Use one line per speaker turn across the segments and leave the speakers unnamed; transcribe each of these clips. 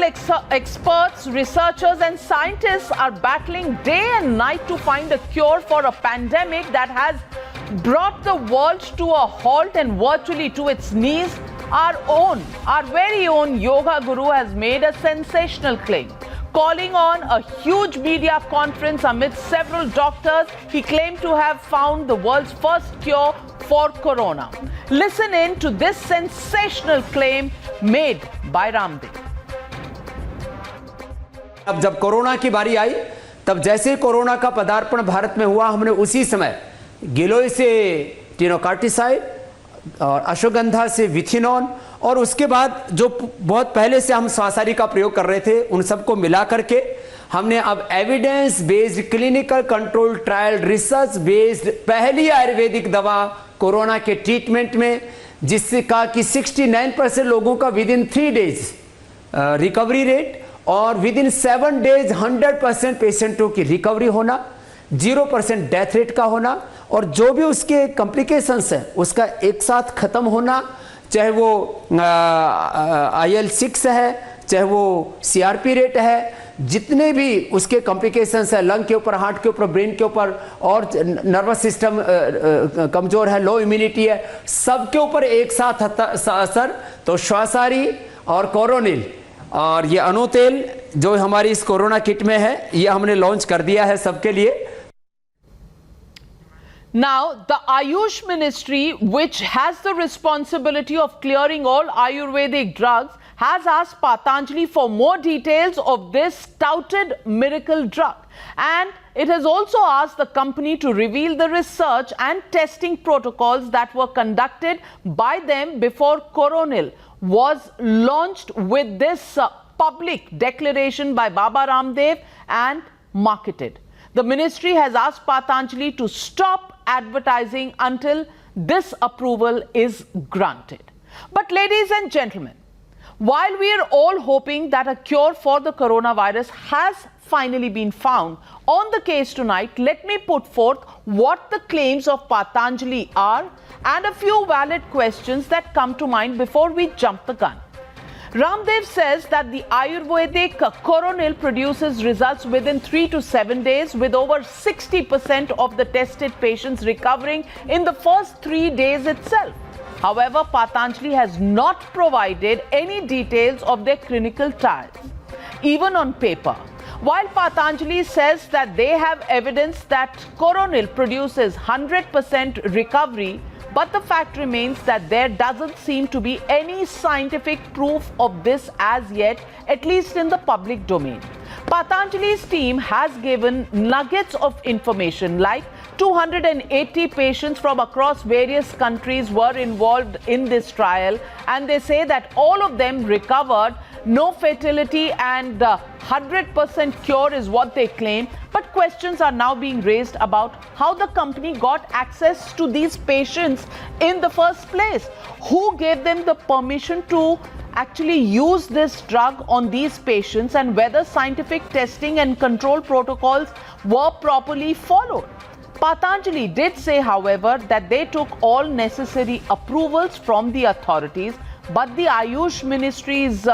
experts, researchers and scientists are battling day and night to find a cure for a pandemic that has brought the world to a halt and virtually to its knees. Our very own yoga guru has made a sensational claim. Calling on a huge media conference amidst several doctors, he claimed to have found the world's first cure for corona. Listen in to this sensational claim made by Ramdev.
अब जब corona की बारी आई, तब जैसे corona का पदार्पण भारत में हुआ, हमने उसी समय गिलोय से टिनोकार्टिसाइड और अश्वगंधा से विथिनॉन और उसके बाद जो बहुत पहले से हम श्वासारी का प्रयोग कर रहे थे, उन सबको मिला करके हमने अब evidence based clinical control trial research based पहली आयुर्वेदिक दवा कोरोना के ट्रीटमेंट में, जिससे कहा कि 69% लोगों का with in 3 days recovery rate और विद इन 7 डेज 100% पेशेंटों की रिकवरी होना, 0% डेथ रेट का होना और जो भी उसके कॉम्प्लिकेशंस हैं उसका एक साथ खत्म होना, चाहे वो IL-6 है, चाहे वो CRP रेट है, जितने भी उसके कॉम्प्लिकेशंस है, लंग के ऊपर, हार्ट के ऊपर, ब्रेन के ऊपर और नर्वस सिस्टम कमजोर है, लो इम्यूनिटी है, सबके ऊपर एक साथ असर। तो श्वासारी और कोरोनिल और ये अणुतेल जो हमारी इस कोरोना किट में है, ये हमने लॉन्च कर दिया है सबके लिए।
Now, the Ayush Ministry, which has the responsibility of clearing all Ayurvedic drugs, has asked Patanjali for more details of this touted miracle drug. And it has also asked the company to reveal the research and testing protocols that were conducted by them before Coronil was launched with this public declaration by Baba Ramdev and marketed. The ministry has asked Patanjali to stop advertising until this approval is granted. But ladies and gentlemen, while we are all hoping that a cure for the coronavirus has finally been found, on the case tonight, let me put forth what the claims of Patanjali are and a few valid questions that come to mind before we jump the gun. Ramdev says that the Ayurvedic Coronil produces results within 3 to 7 days, with over 60% of the tested patients recovering in the first 3 days itself. However, Patanjali has not provided any details of their clinical trials, even on paper. While Patanjali says that they have evidence that Coronil produces 100% recovery, but the fact remains that there doesn't seem to be any scientific proof of this as yet, at least in the public domain. Patanjali's team has given nuggets of information like 280 patients from across various countries were involved in this trial, and they say that all of them recovered, no fatality and 100% cure is what they claim. But questions are now being raised about how the company got access to these patients in the first place. Who gave them the permission to actually use this drug on these patients, and whether scientific testing and control protocols were properly followed. Patanjali did say, however, that they took all necessary approvals from the authorities, but the Ayush Ministry's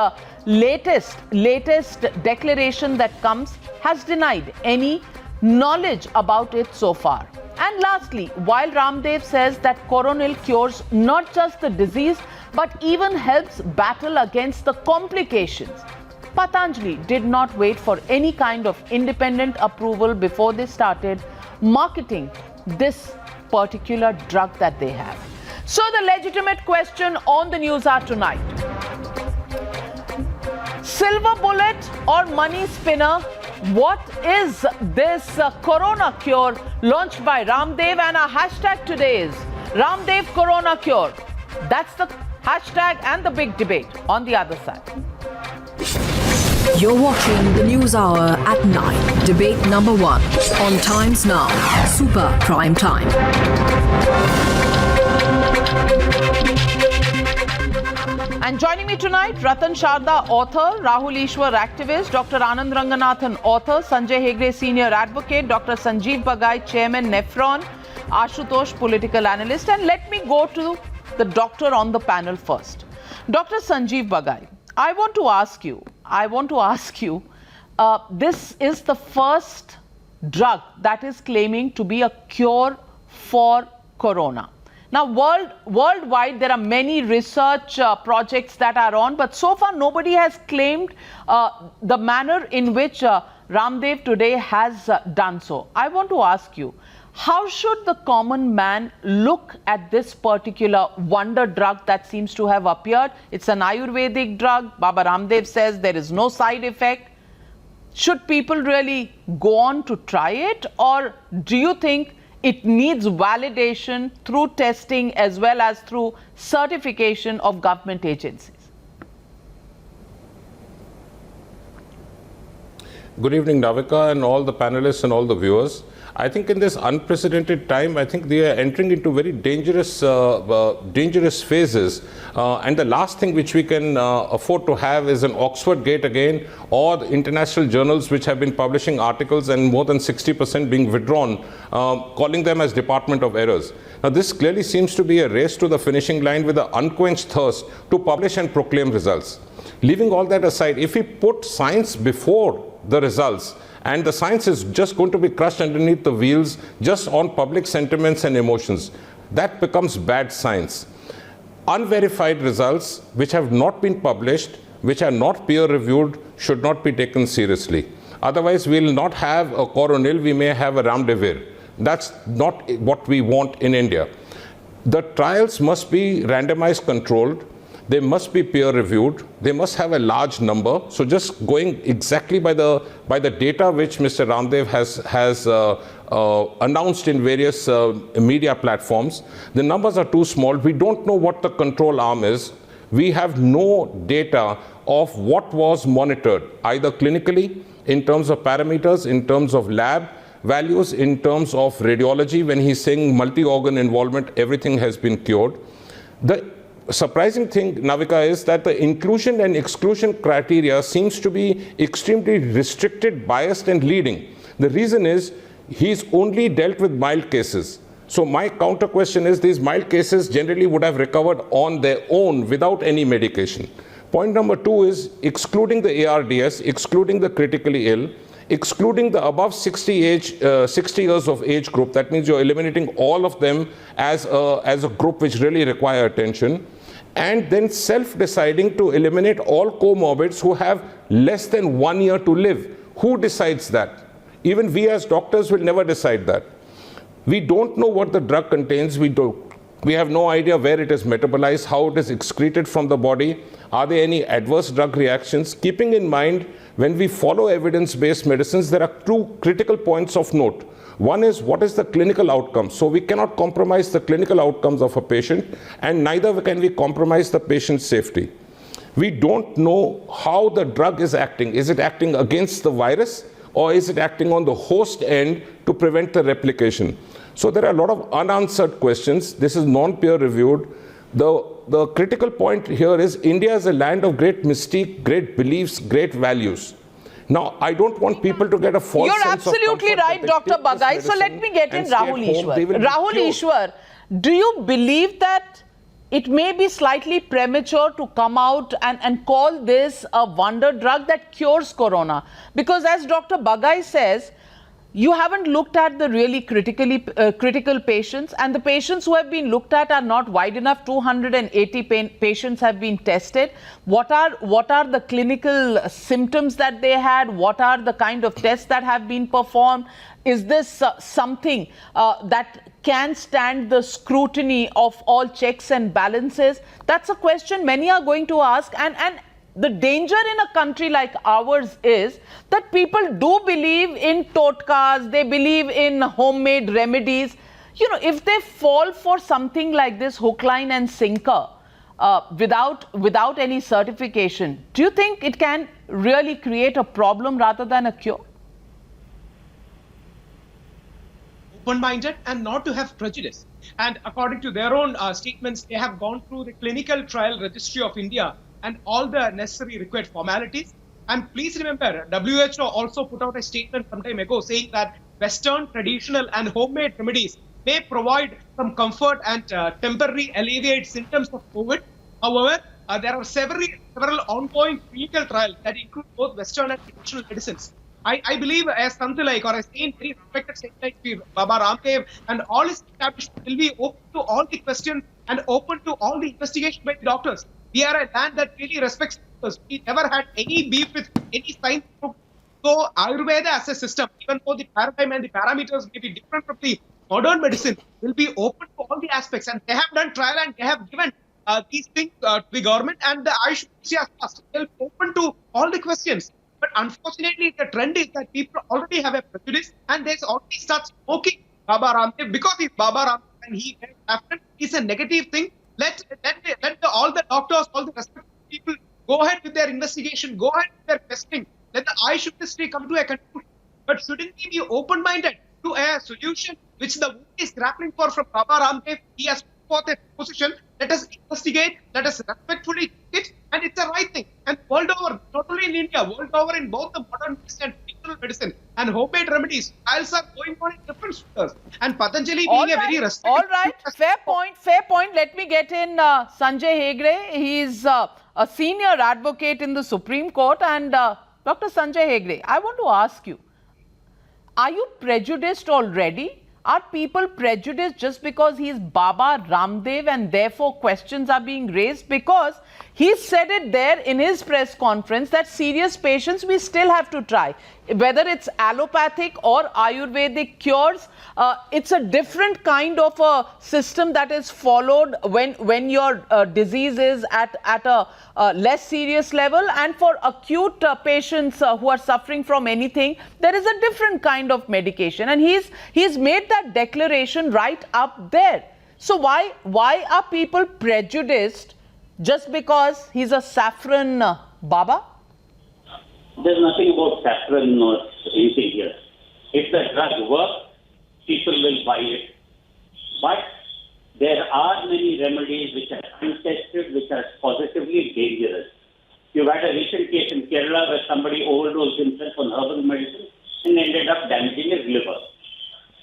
latest declaration that comes has denied any knowledge about it so far. And lastly, while Ramdev says that Coronil cures not just the disease but even helps battle against the complications, Patanjali did not wait for any kind of independent approval before they started marketing this particular drug that they have. So the legitimate question on the news are tonight: silver bullet or money spinner? What is this corona cure launched by Ramdev? And our hashtag today is Ramdev Corona Cure. That's the hashtag and the big debate on the other side.
You're watching the News Hour at 9. Debate number 1 on Times Now. Super Prime Time.
And joining me tonight, Ratan Sharda, author, Rahul Ishwar, activist, Dr. Anand Ranganathan, author, Sanjay Hegde, senior advocate, Dr. Sanjeev Bagai, chairman, Nephron, Ashutosh, political analyst. And let me go to the doctor on the panel first. Dr. Sanjeev Bagai, I want to ask you, I want to ask you, this is the first drug that is claiming to be a cure for corona. Now, worldwide, there are many research projects that are on, but so far nobody has claimed the manner in which Ramdev today has done so. I want to ask you, how should the common man look at this particular wonder drug that seems to have appeared? It's an Ayurvedic drug. Baba Ramdev says there is no side effect. Should people really go on to try it, or do you think it needs validation through testing as well as through certification of government agencies?
Good evening, Navika, and all the panelists and all the viewers. I think in this unprecedented time, I think they are entering into very dangerous phases. And the last thing which we can afford to have is an Oxford Gate again, or the international journals which have been publishing articles and more than 60% being withdrawn, calling them as Department of Errors. Now, this clearly seems to be a race to the finishing line with an unquenched thirst to publish and proclaim results. Leaving all that aside, if we put science before the results, and the science is just going to be crushed underneath the wheels just on public sentiments and emotions, that becomes bad science. Unverified results which have not been published, which are not peer reviewed, should not be taken seriously. Otherwise, we will not have a Coronil, we may have a Remdesivir. That's not what we want in India. The trials must be randomized controlled. They must be peer reviewed. They must have a large number. So just going exactly by the data which Mr. Ramdev has announced in various media platforms, the numbers are too small. We don't know what the control arm is. We have no data of what was monitored, either clinically, in terms of parameters, in terms of lab values, in terms of radiology. When he's saying multi-organ involvement, everything has been cured. The surprising thing, Navika, is that the inclusion and exclusion criteria seems to be extremely restricted, biased, and leading. The reason is he's only dealt with mild cases. So my counter question is, these mild cases generally would have recovered on their own without any medication. Point number two is excluding the ARDS, excluding the critically ill, excluding the above 60 years of age group. That means you're eliminating all of them as a group which really require attention. And then self-deciding to eliminate all comorbids who have less than 1 year to live. Who decides that? Even we as doctors will never decide that. We don't know what the drug contains. We have no idea where it is metabolized, how it is excreted from the body. Are there any adverse drug reactions? Keeping in mind, when we follow evidence-based medicines, there are two critical points of note. One is, what is the clinical outcome? So we cannot compromise the clinical outcomes of a patient, and neither can we compromise the patient's safety. We don't know how the drug is acting. Is it acting against the virus, or is it acting on the host end to prevent the replication? So there are a lot of unanswered questions. This is non-peer reviewed. The critical point here is India is a land of great mystique, great beliefs, great values. Now, I don't want people to get a false
You're
sense of
absolutely
comfort
right, Dr. Bagai. So let me get in Rahul Ishwar. Rahul Ishwar, do you believe that it may be slightly premature to come out and call this a wonder drug that cures corona? Because as Dr. Bagai says, you haven't looked at the really critical patients, and the patients who have been looked at are not wide enough. 280 patients have been tested. What are the clinical symptoms that they had? What are the kind of tests that have been performed? Is this something that can stand the scrutiny of all checks and balances? That's a question many are going to ask, and the danger in a country like ours is that people do believe in totkas, they believe in homemade remedies. You know, if they fall for something like this hook, line and sinker without any certification, do you think it can really create a problem rather than a cure?
Open-minded and not to have prejudice. And according to their own statements, they have gone through the Clinical Trial Registry of India and all the necessary required formalities. And please remember, WHO also put out a statement some time ago saying that Western, traditional and homemade remedies may provide some comfort and temporary alleviate symptoms of COVID. However, there are several several ongoing clinical trials that include both Western and traditional medicines. I believe a Sant like or a saint, very respected saint like Baba Ramdev and all his establishment will be open to all the questions and open to all the investigation by the doctors. We are a land that really respects doctors. We never had any beef with any science group. So Ayurveda as a system, even though the paradigm and the parameters may be different from the modern medicine, will be open to all the aspects. And they have done trial and they have given these things to the government, and the Ayush Ministry has passed. They'll be open to all the questions. But unfortunately, the trend is that people already have a prejudice and they already start smoking Baba Ramdev because he's Baba Ramdev and he is a negative thing. Let all the doctors, all the respected people go ahead with their investigation, go ahead with their testing. Let the Ayush Ministry come to a conclusion. But shouldn't we be open-minded to a solution which the world is grappling for from Baba Ramdev? He has put forth a position. Let us investigate, let us respectfully take it, and it's the right thing. And world over, not only in India, world over in both the modern medicine and traditional medicine and homemade remedies, trials are going on in different sectors. And Patanjali being a very respected...
All right, fair point. Let me get in Sanjay Hegde. He is a senior advocate in the Supreme Court. And Dr. Sanjay Hegde, I want to ask you, are you prejudiced already? Are people prejudiced just because he is Baba Ramdev and therefore questions are being raised? Because he said it there in his press conference that serious patients we still have to try. Whether it's allopathic or Ayurvedic cures, it's a different kind of a system that is followed when your disease is at a less serious level. And for acute patients who are suffering from anything, there is a different kind of medication. And he's made that declaration right up there. So why are people prejudiced just because he's a saffron Baba?
There's nothing about saffron or anything here. If the drug works, people will buy it. But there are many remedies which are untested, which are positively dangerous. You've had a recent case in Kerala where somebody overdosed himself on herbal medicine and ended up damaging his liver.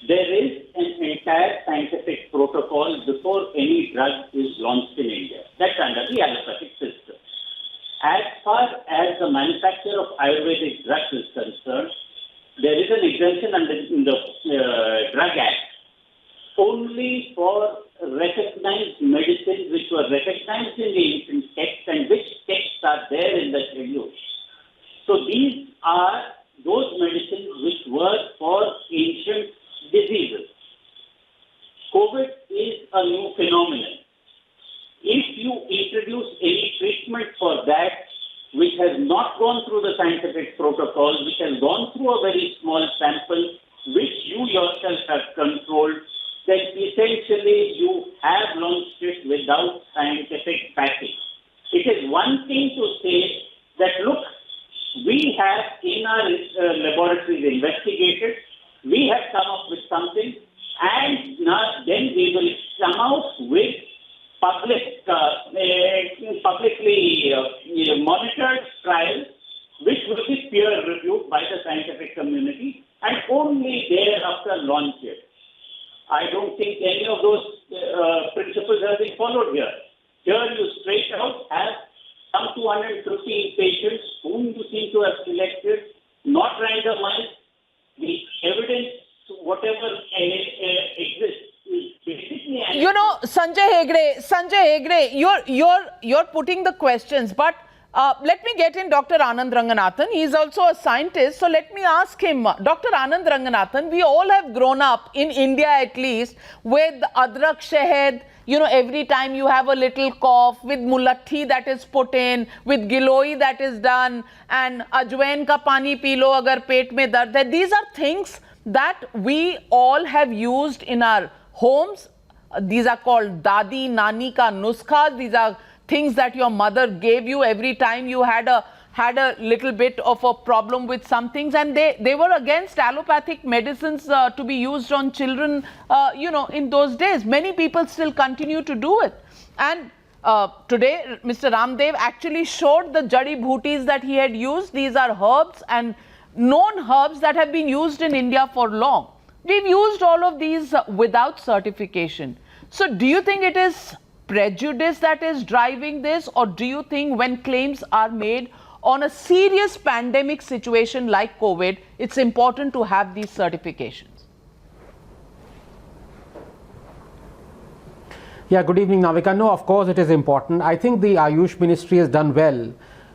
There is an entire scientific protocol before any drug is launched in India. That's under the allopathic system. As far as the manufacture of Ayurvedic drugs is concerned, there is an exemption in the Drug Act only for recognized medicines which were recognized in the ancient text and which texts are there in the schedule. So these are those medicines which were for ancient diseases. COVID is a new phenomenon. If you introduce any treatment for that which has not gone through the scientific protocol, which has gone through a very small sample, which you yourself have controlled, then essentially you have launched it without scientific backing. It is one thing to say that, look, we have in our laboratories investigated, we have come up with something, and now then we will come out with publicly monitored trials which will be peer-reviewed by the scientific community and only thereafter launch it. I don't think any of those principles have been followed here. Here you straight out have some 215 patients whom you seem to have selected, not randomized. The evidence, whatever exists, is basically...
You know, Sanjay Hegde, you're putting the questions, but let me get in Dr. Anand Ranganathan. He is also a scientist, so let me ask him. Dr. Anand Ranganathan, we all have grown up, in India at least, with adrak shahad. You know, every time you have a little cough, with mulatti that is put in, with giloi that is done, and ajwain ka pani pee lo agar pet mein dard hai. These are things that we all have used in our homes. These are called dadi, nani ka nuskha. These are things that your mother gave you every time you had a little bit of a problem with some things, and they were against allopathic medicines to be used on children, you know, in those days. Many people still continue to do it. And today, Mr. Ramdev actually showed the jadi bhutis that he had used. These are herbs and known herbs that have been used in India for long. We've used all of these without certification. So do you think it is prejudice that is driving this, or do you think when claims are made on a serious pandemic situation like COVID, it's important to have these certifications?
Yeah, good evening, Navika. No, of course it is important. I think the Ayush Ministry has done well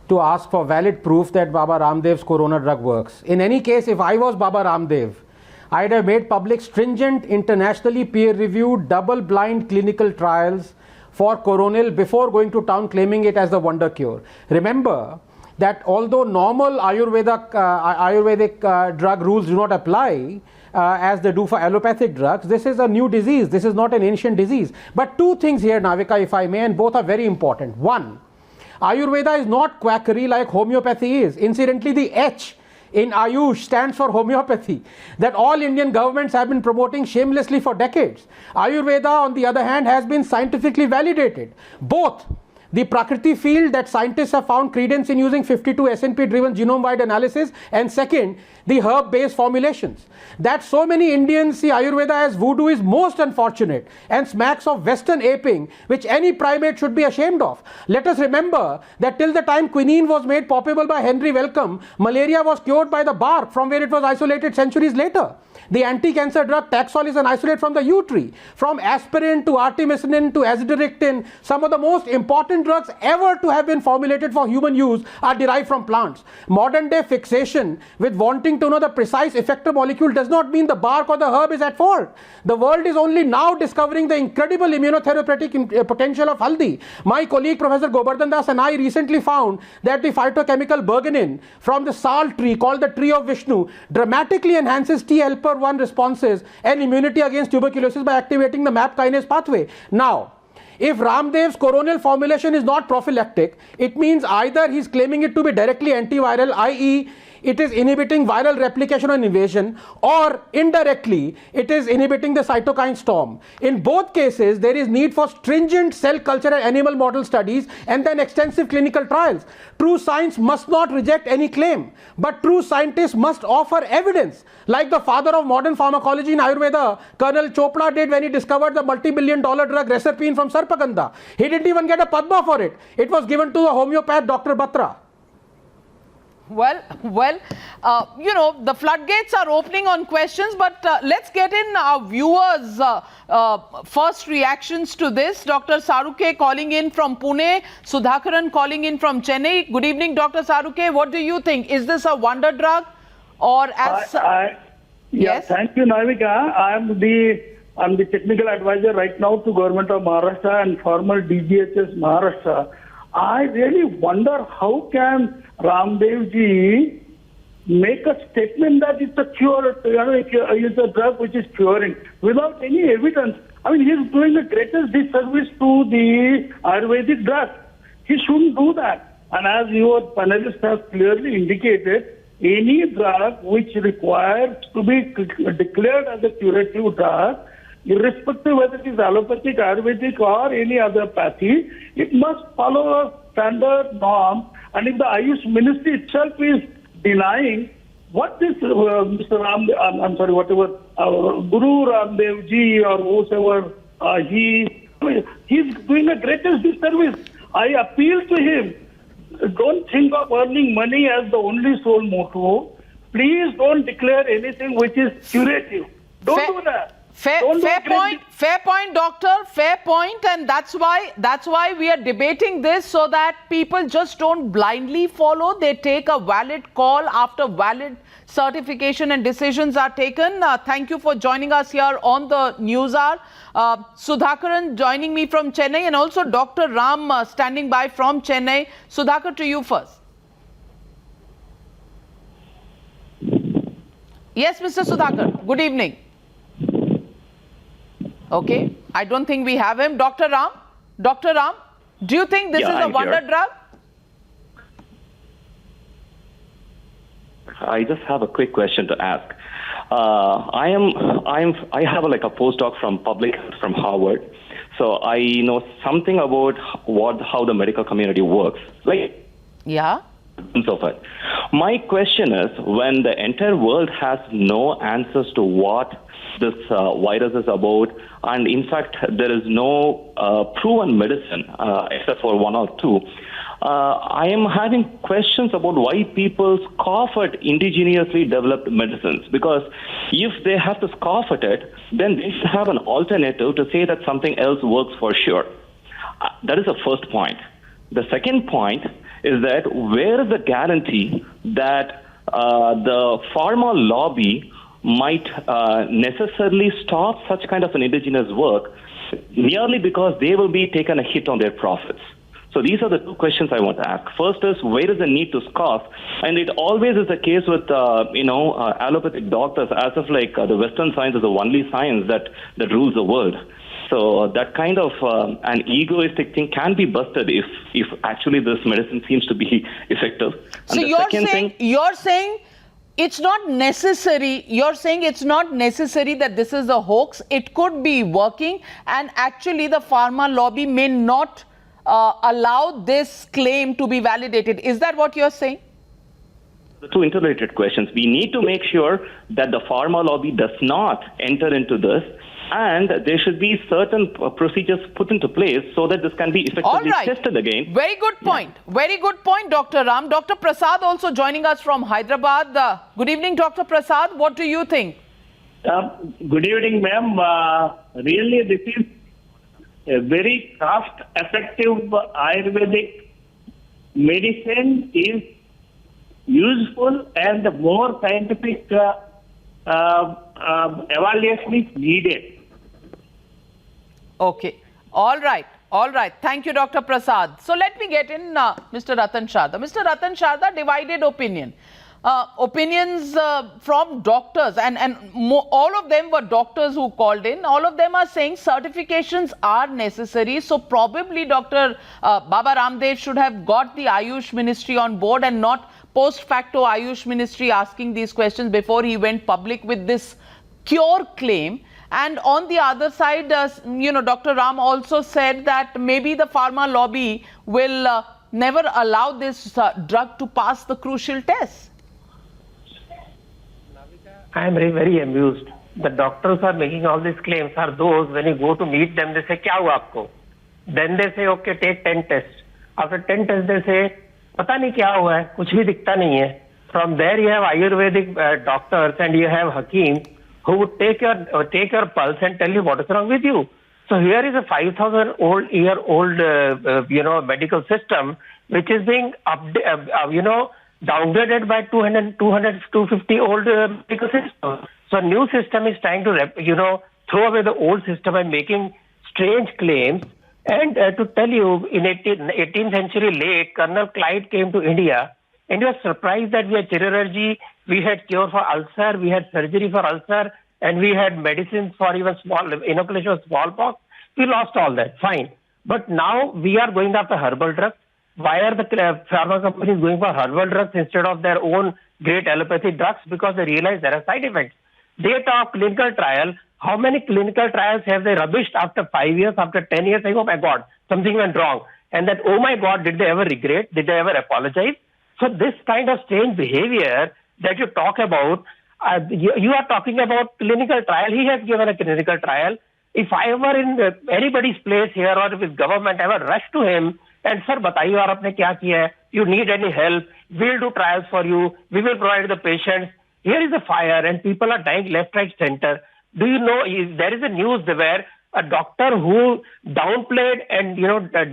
to ask for valid proof that Baba Ramdev's corona drug works. In any case, if I was Baba Ramdev, I'd have made public stringent, internationally peer-reviewed, double-blind clinical trials for Coronil before going to town claiming it as the wonder cure. Remember that although normal Ayurvedic drug rules do not apply, as they do for allopathic drugs, this is a new disease. This is not an ancient disease. But two things here, Navika, if I may, and both are very important. One, Ayurveda is not quackery like homeopathy is. Incidentally, the H in Ayush stands for homeopathy, that all Indian governments have been promoting shamelessly for decades. Ayurveda, on the other hand, has been scientifically validated. Both the Prakriti field, that scientists have found credence in using 52 SNP driven genome-wide analysis, and second, the herb-based formulations. That so many Indians see Ayurveda as voodoo is most unfortunate and smacks of Western aping, which any primate should be ashamed of. Let us remember that till the time quinine was made palpable by Henry Wellcome, malaria was cured by the bark from where it was isolated centuries later. The anti-cancer drug Taxol is an isolate from the yew tree. From aspirin to artemisinin to azadirachtin, some of the most important drugs ever to have been formulated for human use are derived from plants. Modern day fixation with wanting to know the precise effector molecule does not mean the bark or the herb is at fault. The world is only now discovering the incredible immunotherapeutic potential of haldi. My colleague Professor Gobardhan Das and I recently found that the phytochemical berganin from the sal tree, called the tree of Vishnu, dramatically enhances T helper 1 responses and immunity against tuberculosis by activating the MAP kinase pathway. Now, if Ramdev's coronal formulation is not prophylactic, it means either he's claiming it to be directly antiviral, i.e., it is inhibiting viral replication and invasion, or indirectly it is inhibiting the cytokine storm. In both cases, there is need for stringent cell culture and animal model studies and then extensive clinical trials. True science must not reject any claim, but true scientists must offer evidence, like the father of modern pharmacology in Ayurveda, Colonel Chopra, did when he discovered the multi-billion-dollar drug Reserpine from Sarpagandha. He didn't even get a Padma for it. It was given to the homeopath Dr. Batra.
Well, you know, the floodgates are opening on questions, but let's get in our viewers' first reactions to this. Dr. Saruke calling in from Pune, Sudhakaran calling in from Chennai. Good evening, Dr. Saruke. What do you think? Is this a wonder drug, or as
yes? Thank you, Navika. I'm the technical advisor right now to Government of Maharashtra and former DGHS Maharashtra. I really wonder how can Ramdev ji make a statement that it's a cure, it's a drug which is curing without any evidence. I mean, he's doing the greatest disservice to the Ayurvedic drug. He shouldn't do that. And as your panelists have clearly indicated, any drug which requires to be declared as a curative drug, irrespective whether it is allopathic, Ayurvedic or any other pathy, it must follow a standard norm. And if the Ayush Ministry itself is denying what this Guru Ramdev ji or whosoever he's doing the greatest disservice. I appeal to him, don't think of earning money as the only sole motto. Please don't declare anything which is curative. Don't do that.
Fair point, doctor. Fair point, and that's why we are debating this, so that people just don't blindly follow. They take a valid call after valid certification and decisions are taken. Thank you for joining us here on the News Hour. Sudhakaran joining me from Chennai, and also Dr. Ram standing by from Chennai. Sudhakar, to you first. Yes, Mr. Sudhakar. Good evening. Okay, I don't think we have him. Dr. Ram, do you think this is a wonder drug?
I just have a quick question to ask. I have a postdoc from public health from Harvard, so I know something about how the medical community works.
Yeah.
of it. My question is, when the entire world has no answers to what this virus is about, and in fact there is no proven medicine except for one or two, I am having questions about why people scoff at indigenously developed medicines. Because if they have to scoff at it, then they should have an alternative to say that something else works for sure. That is the first point. The second point is that where is the guarantee that the pharma lobby might necessarily stop such kind of an indigenous work merely because they will be taken a hit on their profits? So these are the two questions I want to ask. First is, where is the need to scoff? And it always is the case with, allopathic doctors, as if like the Western science is the only science that rules the world. So that kind of an egoistic thing can be busted if actually this medicine seems to be effective. And
so you're saying it's not necessary. You're saying it's not necessary that this is a hoax. It could be working, and actually the pharma lobby may not allow this claim to be validated. Is that what you're saying?
The two interrelated questions. We need to make sure that the pharma lobby does not enter into this, and there should be certain procedures put into place so that this can be effectively tested again.
Very good point. Yeah. Very good point, Dr. Ram. Dr. Prasad also joining us from Hyderabad. Good evening, Dr. Prasad. What do you think?
Good evening, ma'am. Really, this is a very cost-effective Ayurvedic medicine is useful, and more scientific evaluation is needed.
Okay. All right. All right. Thank you, Dr. Prasad. So let me get in Mr. Ratan Sharda. Mr. Ratan Sharda, divided opinion. Opinions from doctors, and all of them were doctors who called in. All of them are saying certifications are necessary. So probably Dr. Baba Ramdev should have got the Ayush Ministry on board, and not post facto Ayush Ministry asking these questions before he went public with this cure claim. And on the other side, Dr. Ram also said that maybe the pharma lobby will never allow this drug to pass the crucial test.
I am very amused. The doctors are making all these claims are those, when you go to meet them, they say, "Kya hua aapko?" Then they say, "Okay, take 10 tests." After 10 tests, they say, "Pata nahi kya hua hai, kuch bhi dikhta nahi hai." From there, you have Ayurvedic doctors and you have Hakim who would take your pulse and tell you what is wrong with you. So here is a 5,000-year-old medical system which is being downgraded by 250 old medical system. So a new system is trying to throw away the old system by making strange claims. And to tell you, in 18th century late, Colonel Clyde came to India, and he was surprised that we had chirurgy, we had cure for ulcer, we had surgery for ulcer, and we had medicines for even inoculation of smallpox. We lost all that, fine. But now we are going after herbal drugs. Why are the pharma companies going for herbal drugs instead of their own great allopathic drugs? Because they realize there are side effects. They talk clinical trial. How many clinical trials have they rubbished after 5 years, after 10 years? Saying, "Oh my God, something went wrong." And that, "Oh my God, did they ever regret? Did they ever apologize?" So this kind of strange behavior that you talk about, you are talking about clinical trial. He has given a clinical trial. If I were in anybody's place here, or if his government ever rushed to him and, "Sir, bataiye aap apne kya kiya hai? You need any help? We'll do trials for you. We will provide the patients. Here is a fire and people are dying left, right, center." Do you know, there is a news where a doctor who downplayed and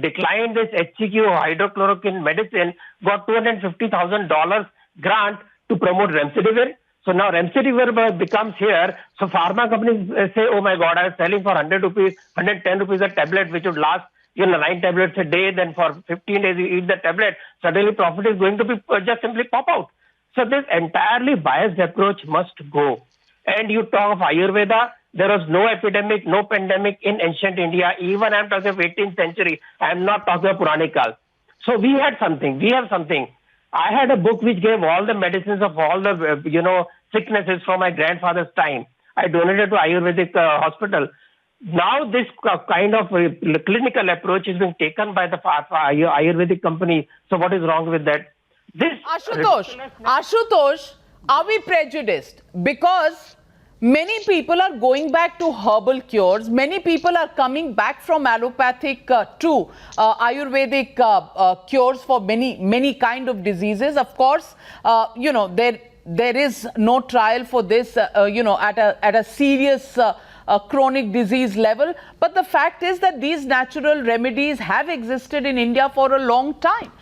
declined this HCQ hydrochloroquine medicine got $250,000 grant to promote Remdesivir. So now Remdesivir becomes here. So pharma companies say, "Oh my God, I was selling for 100 rupees, 110 rupees a tablet, which would last 9 tablets a day. Then for 15 days you eat the tablet. Suddenly profit is going to be just simply pop out." So this entirely biased approach must go. And you talk of Ayurveda, there was no epidemic, no pandemic in ancient India. Even I'm talking of 18th century. I'm not talking of Puranic Kal. So we had something. We have something. I had a book which gave all the medicines of all the, sicknesses from my grandfather's time. I donated to Ayurvedic hospital. Now this kind of clinical approach is being taken by the Ayurvedic company. So what is wrong with that? This
Ashutosh, are we prejudiced? Because many people are going back to herbal cures. Many people are coming back from allopathic to Ayurvedic cures for many kind of diseases. Of course, there is no trial for this, at a serious chronic disease level. But the fact is that these natural remedies have existed in India for a long time.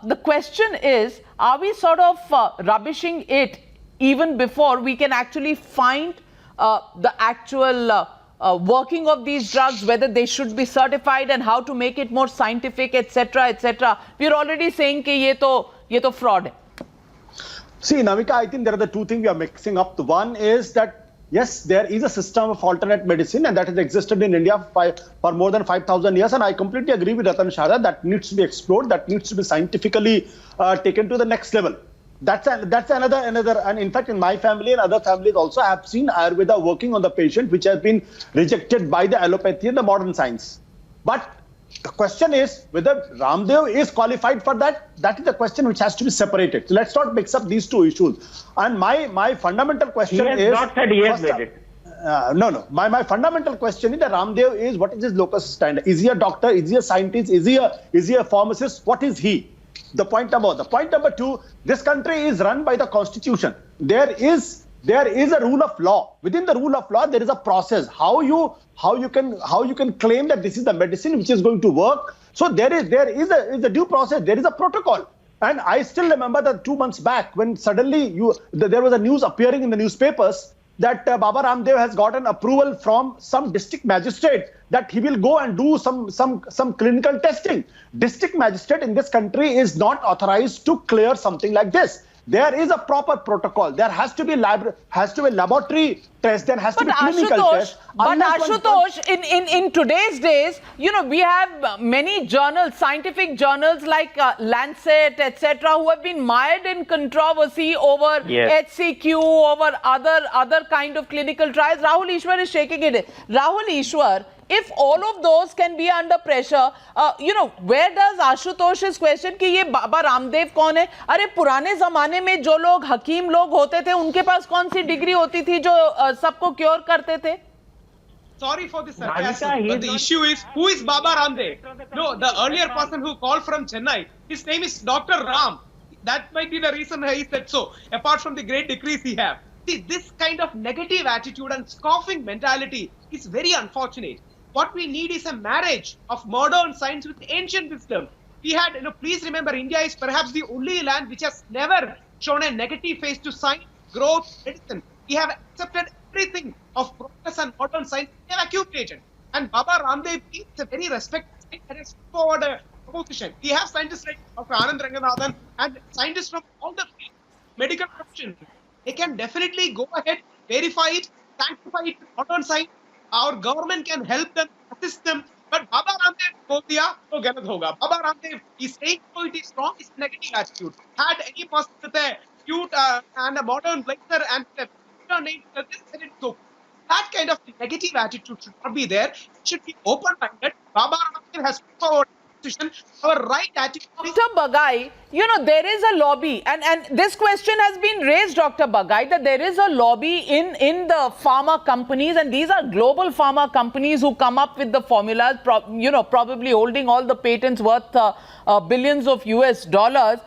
The question is, are we sort of rubbishing it even before we can actually find the actual working of these drugs, whether they should be certified and how to make it more scientific, etc., etc. We're already saying कि ये तो fraud है.
See, Navika, I think there are the two things we are mixing up. The one is that, yes, there is a system of alternate medicine and that has existed in India for more than 5,000 years. And I completely agree with Ratan Shah that needs to be explored, that needs to be scientifically taken to the next level. That's another, and in fact, in my family and other families also, I have seen Ayurveda working on the patient, which has been rejected by the allopathy and the modern science. But the question is whether Ramdev is qualified for that. That is the question which has to be separated. So let's not mix up these two issues. And my fundamental question is...
He has not said he has made it.
No. My fundamental question is that Ramdev is, what is his locus standi? Is he a doctor? Is he a scientist? Is he a pharmacist? What is he? The point number. The point number two, this country is run by the constitution. There is a rule of law. Within the rule of law, there is a process. How you can claim that this is the medicine which is going to work. So there is a due process. There is a protocol. And I still remember that 2 months back when suddenly there was a news appearing in the newspapers that Baba Ramdev has gotten approval from some district magistrate that he will go and do some clinical testing. District magistrate in this country is not authorized to clear something like this. There is a proper protocol. There has to be laboratory test. There has to be clinical test.
But Ashutosh, in today's days, we have many journals, scientific journals like Lancet, etc., who have been mired in controversy over HCQ, over other kind of clinical trials. Rahul Ishwar is shaking it. Rahul Ishwar, if all of those can be under pressure, where does Ashutosh's question कि ये बाबा रामदेव कौन है? अरे पुराने जमाने में जो लोग हकीम लोग होते थे, उनके पास कौन सी डिग्री होती थी जो सबको क्योर करते थे?
Sorry for the sarcasm, but the issue is, who is Baba Ramdev? No, the earlier person who called from Chennai, his name is Dr. Ram. That might be the reason he said so, apart from the great degrees he have. See, this kind of negative attitude and scoffing mentality is very unfortunate. What we need is a marriage of modern science with ancient wisdom. We had, please remember, India is perhaps the only land which has never shown a negative face to science, growth, medicine. We have accepted everything of progress and modern science we have accumulated. And Baba Ramdev is a very respected and a forward proposition. We have scientists like Dr. Anand Ranganathan and scientists from all the medical profession. They can definitely go ahead, verify it, sanctify it with modern science. Our government can help them, assist them. But Baba Ramdev bol diya, to galat hoga. Baba Ramdev is saying it is wrong, it's a negative attitude. Had any person with a cute and a modern blazer and a name, so that kind of negative attitude should not be there. It should be open-minded. Baba Ramdev has forward position. Our right attitude.
Dr. Bagai, there is a lobby, and this question has been raised, Dr. Bagai, that there is a lobby in the pharma companies, and these are global pharma companies who come up with the formulas, probably holding all the patents worth billions of US dollars.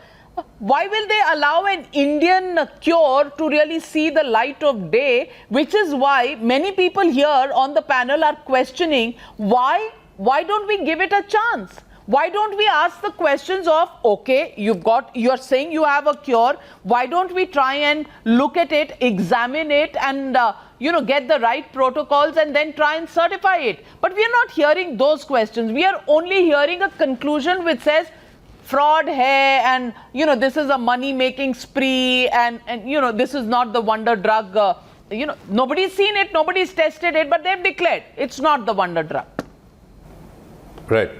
Why will they allow an Indian cure to really see the light of day? Which is why many people here on the panel are questioning why don't we give it a chance? Why don't we ask the questions of, okay, you're saying you have a cure, why don't we try and look at it, examine it, and get the right protocols and then try and certify it? But we are not hearing those questions. We are only hearing a conclusion which says fraud hai, and this is a money making spree, and this is not the wonder drug. Nobody's seen it, nobody's tested it, but they've declared it's not the wonder drug.
Right.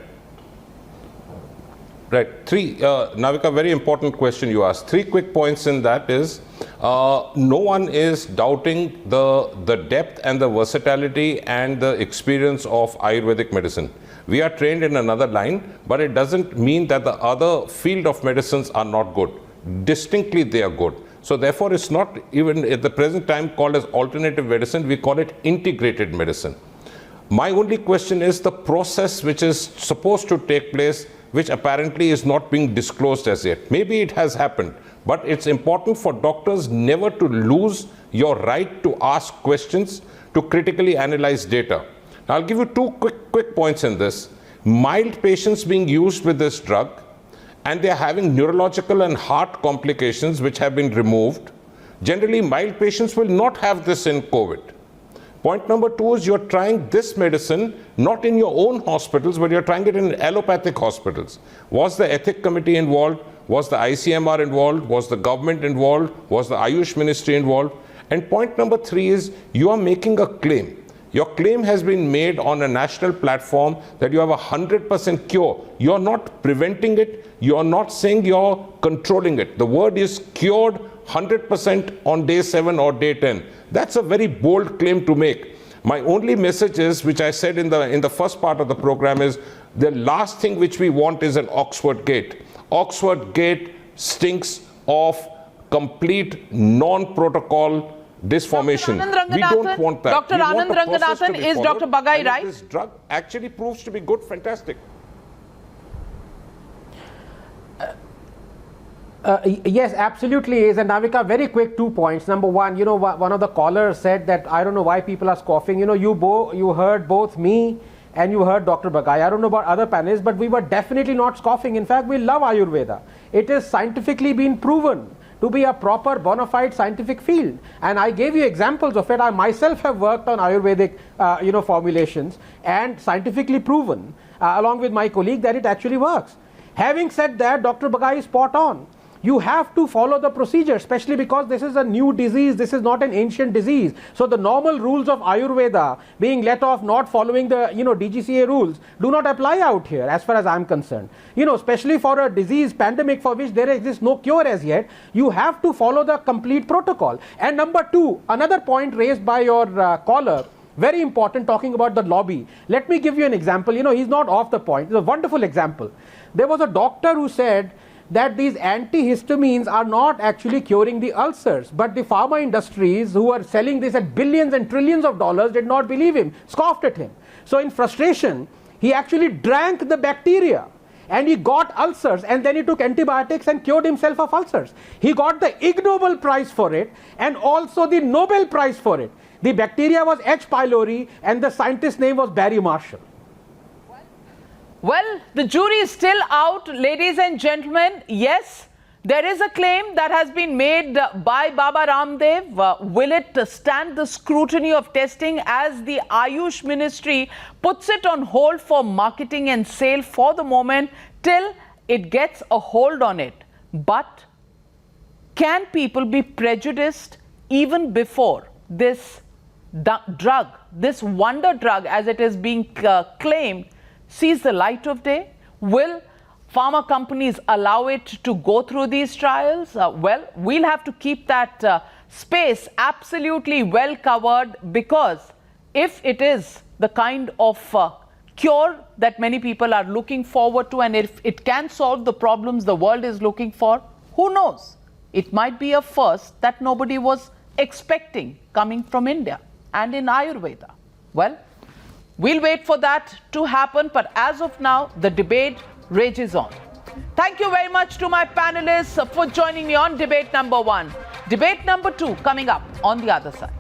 Navika, very important question you asked. 3 quick points in that is, no one is doubting the depth and the versatility and the experience of Ayurvedic medicine. We are trained in another line, but it doesn't mean that the other field of medicines are not good. distinctly they are good. So therefore, it's not even at the present time called as alternative medicine, we call it integrated medicine. My only question is the process which is supposed to take place, which apparently is not being disclosed as yet. Maybe it has happened, but it's important for doctors never to lose your right to ask questions, to critically analyze data. Now, I'll give you two quick points in this. Mild patients being used with this drug, and they are having neurological and heart complications which have been removed. Generally, mild patients will not have this in COVID. Point number two is you're trying this medicine not in your own hospitals, but you're trying it in allopathic hospitals. Was the ethic committee involved? Was the ICMR involved? Was the government involved? Was the Ayush Ministry involved? And point number three is you are making a claim. Your claim has been made on a national platform that you have 100% cure. You're not preventing it. You're not saying you're controlling it. The word is cured 100% on day 7 or day 10. That's a very bold claim to make. My only message is, which I said in the first part of the program, is the last thing which we want is an Oxford Gate. Oxford Gate stinks of complete non-protocol disformation. We don't want that.
Dr. Anand Ranganathan, is Dr. Bagai right?
This drug actually proves to be good, fantastic.
Yes, absolutely is. And Navika, very quick 2 points. Number one, one of the callers said that I don't know why people are scoffing. You heard both me and you heard Dr. Bagai. I don't know about other panelists, but we were definitely not scoffing. In fact, we love Ayurveda. It is scientifically been proven to be a proper bona fide scientific field. And I gave you examples of it. I myself have worked on Ayurvedic formulations and scientifically proven, along with my colleague, that it actually works. Having said that, Dr. Bagai is spot on. You have to follow the procedure, especially because this is a new disease. This is not an ancient disease. So the normal rules of Ayurveda being let off, not following the DGCA rules, do not apply out here as far as I'm concerned. Especially for a disease pandemic for which there exists no cure as yet, you have to follow the complete protocol. And number two, another point raised by your caller, very important, talking about the lobby. Let me give you an example. He's not off the point. It's a wonderful example. There was a doctor who said that these antihistamines are not actually curing the ulcers, but the pharma industries who are selling this at billions and trillions of dollars did not believe him, scoffed at him. So in frustration, he actually drank the bacteria and he got ulcers, and then he took antibiotics and cured himself of ulcers. He got the Ig Nobel Prize for it and also the Nobel Prize for it. The bacteria was H. pylori and the scientist's name was Barry Marshall.
Well, the jury is still out, ladies and gentlemen. Yes, there is a claim that has been made by Baba Ramdev. Will it stand the scrutiny of testing as the Ayush Ministry puts it on hold for marketing and sale for the moment till it gets a hold on it? But can people be prejudiced even before this drug, this wonder drug as it is being claimed, sees the light of day? Will pharma companies allow it to go through these trials? Well, we'll have to keep that space absolutely well covered, because if it is the kind of cure that many people are looking forward to, and if it can solve the problems the world is looking for, who knows? It might be a first that nobody was expecting coming from India and in Ayurveda. Well, we'll wait for that to happen, but as of now, the debate rages on. Thank you very much to my panelists for joining me on debate number 1. Debate number 2 coming up on the other side.